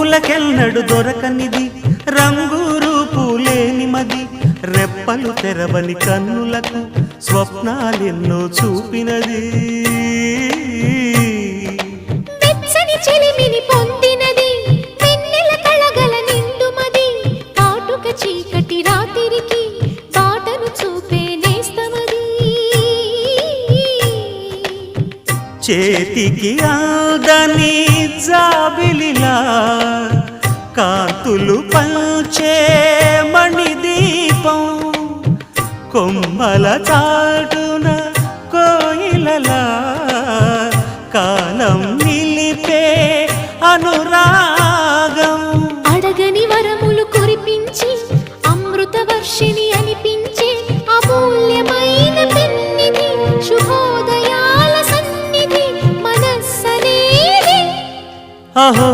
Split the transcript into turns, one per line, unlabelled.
చూపులకెన్నడు దొరకనిది రంగు రూపు లేని మది రెప్పలు తెరవని కన్నులకు స్వప్నాలెన్నో చూపినది
వెచ్చని చెలిమిని పొందినది వెన్నెల కళగల నిండుమది కాటుక చీకటి రాత్రికి బాటను చూపే నేస్తమది
చేతికి ఆదని జాబిలిలా కాంతులు పంచే మణిదీపం కొమ్మల చాటున కోయిలలా కాలం నిలిపే అనురాగం
అడగని వరములు కురిపించి అమృత వర్షిణి అనిపించే అమూల్యమైన పెన్నిధి శుభోదయాల సన్నిధి మనస్సనేది
అహో